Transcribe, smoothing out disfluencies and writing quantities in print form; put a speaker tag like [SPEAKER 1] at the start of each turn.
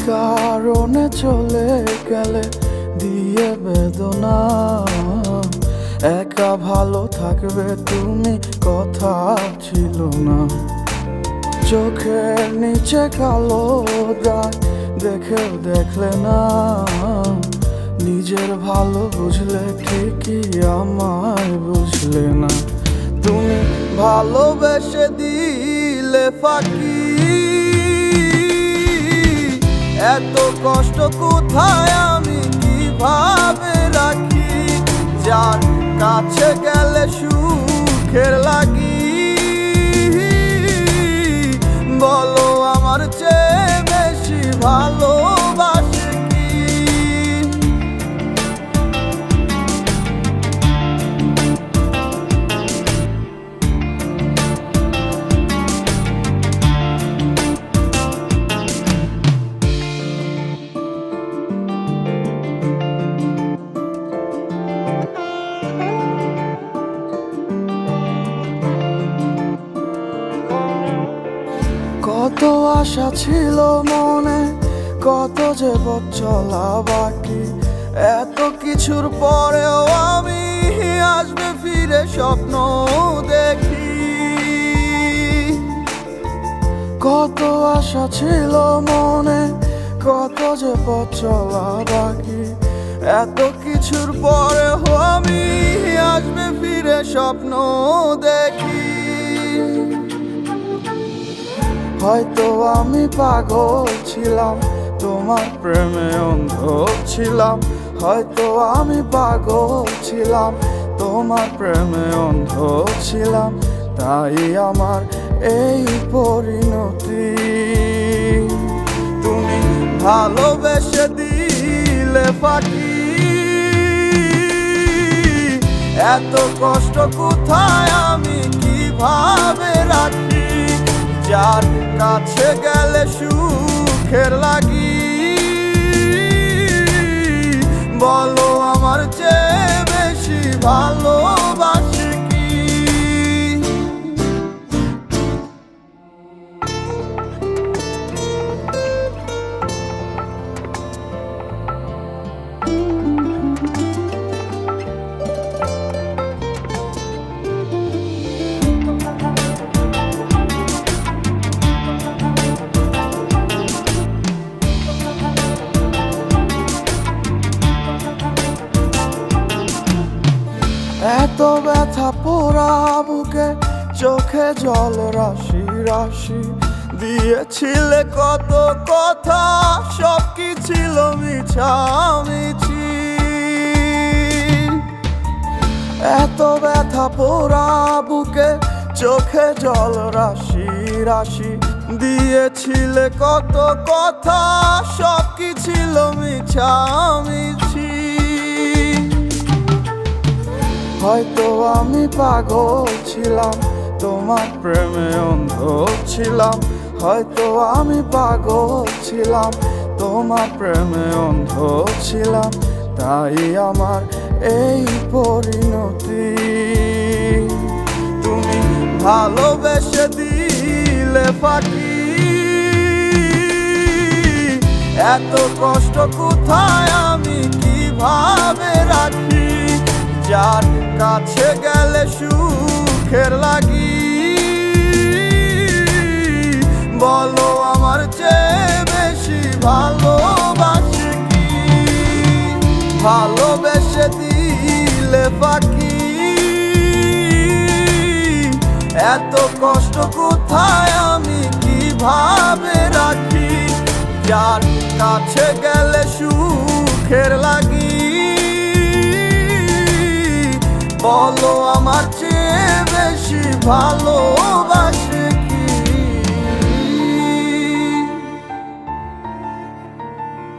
[SPEAKER 1] কারণে চলে গেলে দিয়ে বেদনা, একা ভালো থাকবে তুমি কথা ছিল না। চোখের নিচে কালো দাগ দেখেও দেখলে না, নিজের ভালো বুঝলে ঠিকই আমায় বুঝলে না। তুমি ভালোবেসে দিলে ফাঁকি, এত কষ্ট কোথায় আমি কিভাবে রাখি, যার কাছে গেলে সুখের লাগি। বলো আমার চেয়ে বেশি ভালোবাসে কি? কত আশা ছিল মনে, কত যে পথ চলা বাকি, এত কিছুর পরেও আমি আসবে ফিরে স্বপ্ন দেখি। কত আশা ছিল মনে, কত যে পথ চলা বাকি, এত কিছুর পরেও আমি আসবে ফিরে স্বপ্ন দেখি। হয়তো আমি পাগল ছিলাম, তোমার প্রেমে অন্ধ ছিলাম। হয়তো আমি পাগল ছিলাম, তোমার প্রেমে অন্ধ ছিলাম। তাই আমার এই পরিণতি। তুমি ভালোবেসে দিলে ফাঁকি, এত কষ্ট কোথায় আমি কিভাবে রাখি, যার কাছে গেলে সুখের লাগি। বলো আমার চেয়ে বেশি ভালোবাসে কি? এত ব্যথা পোড়া বুকে, চোখে জল রাশি রাশি, দিয়েছিলে কত কথা, সব কি ছিল মিছামিছি। এত ব্যথা পোড়া বুকে, চোখে জল রাশি রাশি, দিয়েছিলে কত কথা, সব কি ছিল মিছামিছি। হয়তো আমি পাগল ছিলাম, তোমার প্রেমে অন্ধ ছিলাম। হয়তো আমি পাগল ছিলাম, তোমার প্রেমে অন্ধ ছিলাম। তাই আমার এই পরিণতি। তুমি ভালোবেসে দিলে ফাঁকি, এত কষ্ট কোথায় আমি কিভাবে রাখি, যার কাছে গেলে সুখের লাগি। বলো আমার চেয়ে বেশি ভালোবাসে কি? ভালোবেসে দিলে ফাঁকি, এত কষ্ট কোথায় আমি কিভাবে রাখি, যার কাছে গেলে সুখের লাগি। বলো আমার চেয়ে বেশি ভালো